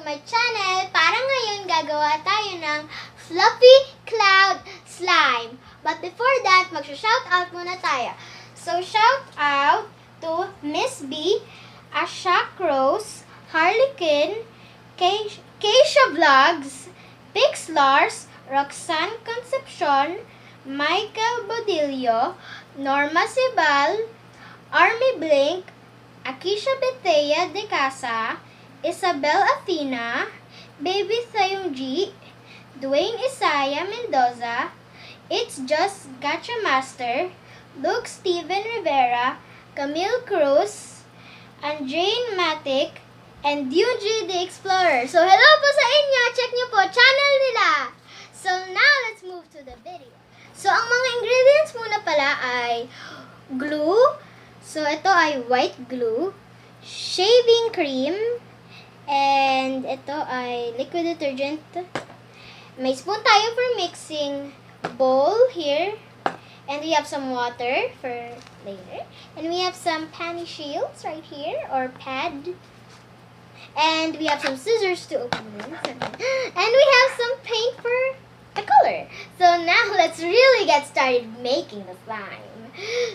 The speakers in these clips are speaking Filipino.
my channel. Para ngayon, gagawa tayo ng fluffy cloud slime. But before that, mag-shoutout muna tayo. So, shout out to Miss B, Ashak Rose, Harlequin, Keisha Vlogs, Pix Lars, Roxanne Concepcion, Michael Bodillo, Norma Sibal, Army Blink, Akisha Thea de Casa, Isabel Athena, Baby Thayungji, Dwayne Isaiah Mendoza, It's Just Gacha Master, Luke Steven Rivera, Camille Cruz, Andrain Matic, and Yuji the Explorer. So hello po sa inyo! Check nyo po channel nila! So now let's move to the video. So ang mga ingredients muna pala ay glue. So ito ay white glue, shaving cream, and ito ay liquid detergent. May spoon tayo for mixing, bowl here, and we have some water for later. And we have some panty shields right here, or pad. And we have some scissors to open this. And we have some paint for the color. So now let's really get started making the slime.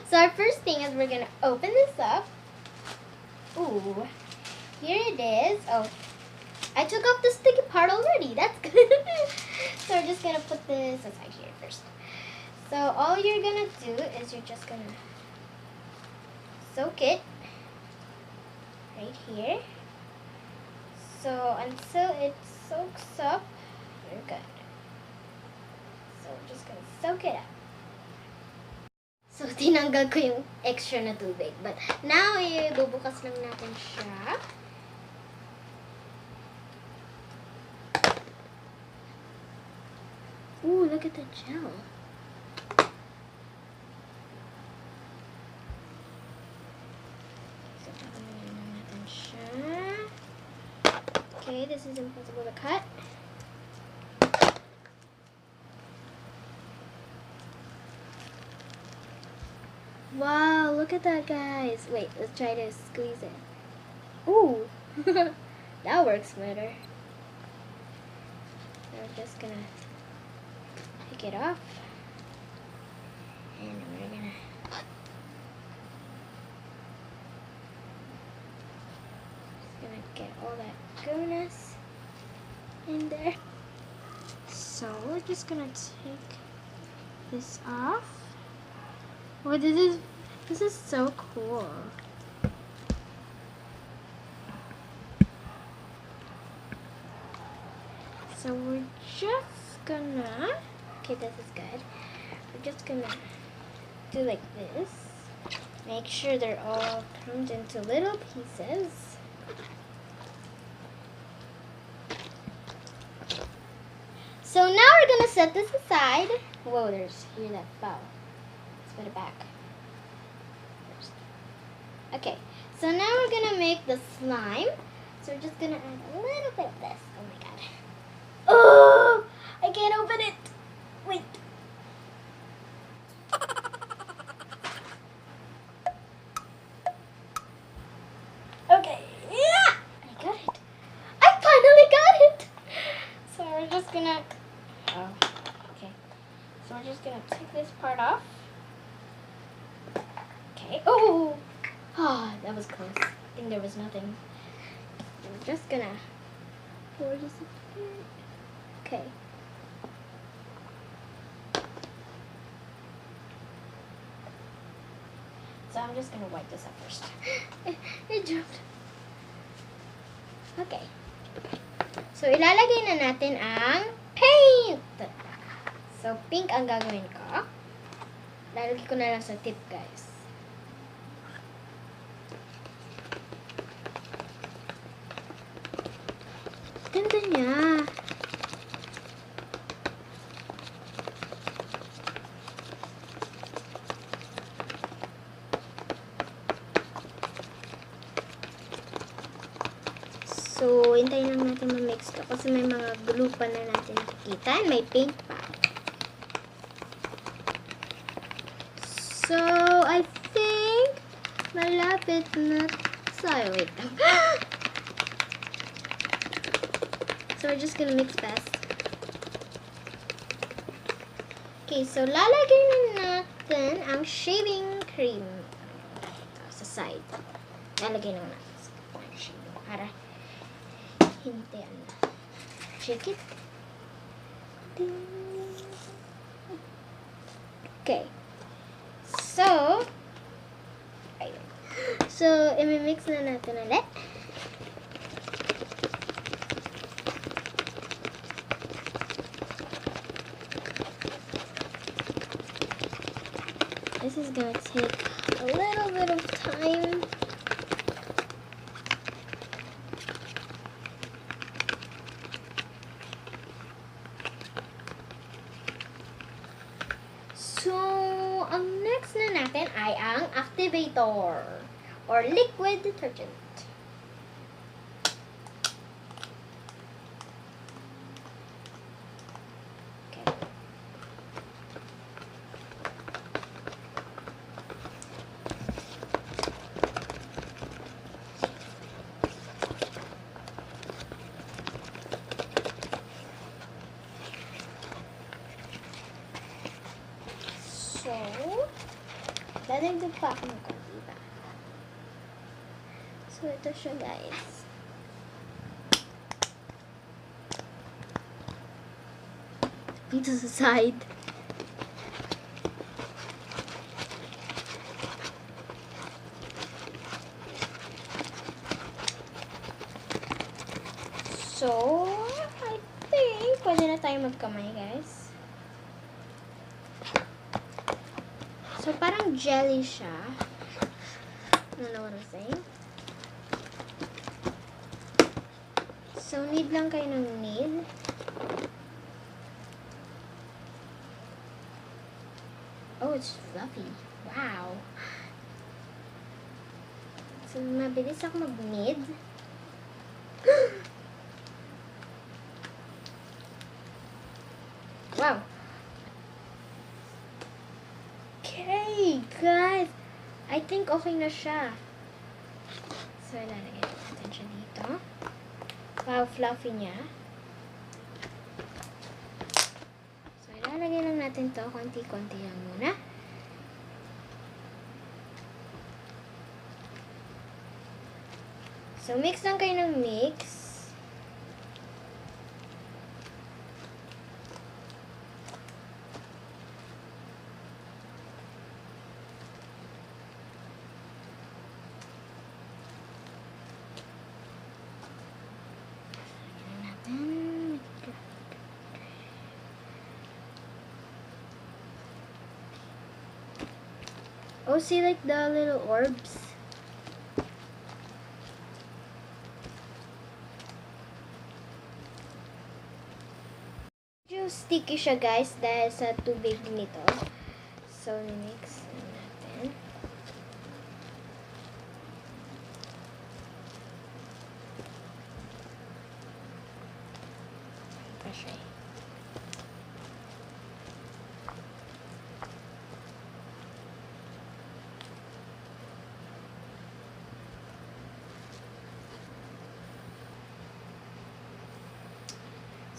So our first thing is we're going to open this up. Ooh, here it is. Oh, I took off the sticky part already. That's good. So we're just going to put this aside here first. So all you're going to do is you're just going to soak it right here. So until it soaks up, you're good. So we're just going to soak it up. So, tinanggal ko yung extra na tubig. But, now, bubukas lang natin siya. Ooh, look at the gel. So, tagalin lang natin siya. Okay, this is impossible to cut. Wow, look at that, guys. Wait, let's try to squeeze it. Ooh, that works better. So we're just gonna take it off. And we're gonna get all that goodness in there. So we're just gonna take this off. Oh, this is so cool. So we're just gonna, okay, this is good. We're just gonna do like this. Make sure they're all crumbed into little pieces. So now we're gonna set this aside. Whoa, there's here that fell. Put it back first. Okay, so now we're gonna make the slime. So we're just gonna add a little bit of this. Oh my god. Oh, I can't open it. Wait. Okay, yeah, I got it. I finally got it. So we're just gonna, oh, okay. So we're just gonna take this part off. Okay. Oh, that was close. I think there was nothing. I'm just gonna pour this in here. Okay. So I'm just gonna wipe this up first. It jumped. Okay. So ilalagay na natin ang paint. So pink ang gagawin ko. Lalagay ko na lang sa tip, guys. Ganda niya. So, hintayin lang natin ma-mix to kasi may mga glue pa na natin nakikita. May paint pa. So, I think malapit na tayo. Wait lang. So we're just gonna mix fast. Okay, so lalagay na natin ang shaving cream sa side. Lalagay na natin sa shaving para hindi shake it. Okay. So, ayun. So, i-mix na natin ulit. This is gonna take a little bit of time. So, ang next na natin ay ang activator or liquid detergent. Okay. So, dadagdag pa ako ng konti ba? So, ito siya guys. Dito sa side. So, I think pwede na tayo magkamay guys. So, parang jelly siya. You know what I'm saying? So, need lang kayo ng need. Oh, it's fluffy. Wow. So, mabilis ako mag-need. Wow. Okay, guys. I think okay na siya. So, ilalagay natin siya dito. Wow, fluffy niya. So, ilalagay lang natin to. Konti-konti lang muna. So, mix lang kayo ng mix. Oh, see like the little orbs? Medyo sticky siya guys dahil sa tubig nito. So, mix natin. Pa siya.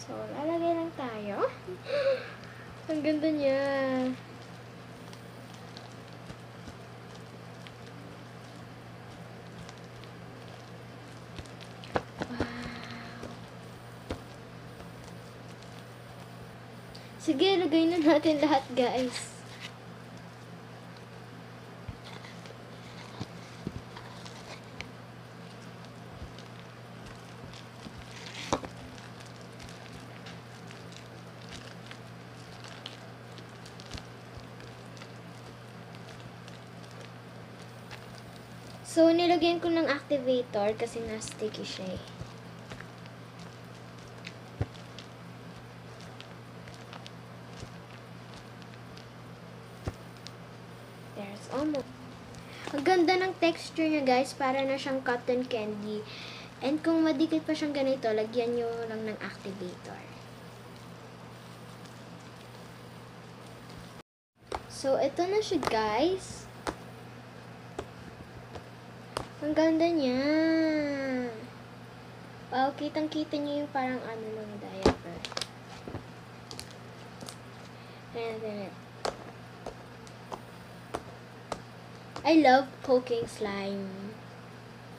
So, lalagay lang tayo. Ang ganda niya. Wow. Sige, lagay na natin lahat, guys. So, nilagyan ko ng activator kasi na-sticky siya eh. There's almost. Ang ganda ng texture niya guys, para na siyang cotton candy. And kung madikit pa siyang ganito, lagyan nyo lang ng activator. So, ito na siya guys. Ang ganda niya. Wow, kitang-kita niyo yung parang ano ng diaper. Ayan. I love poking slime.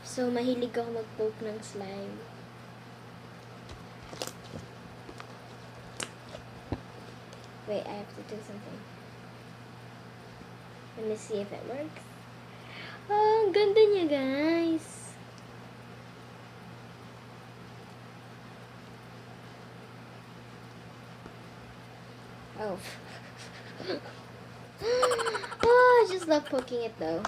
So, mahilig ako mag-poke ng slime. Wait, I have to do something. Let me see if it works. Oh, ang ganda niya, guys. Oh. Oh, I just love poking it though.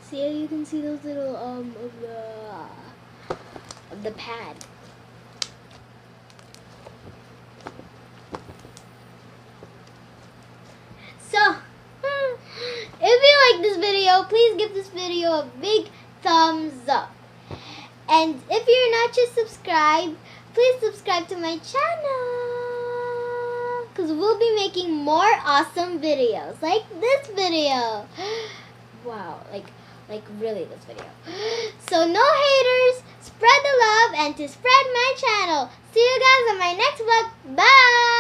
See, you can see those little of the pad. So, if you like this video, please give this video a big thumbs up. And if you're not yet subscribed, please subscribe to my channel. Because we'll be making more awesome videos. Like this video. Wow, like really this video. So no haters, spread the love and to spread my channel. See you guys on my next vlog. Bye!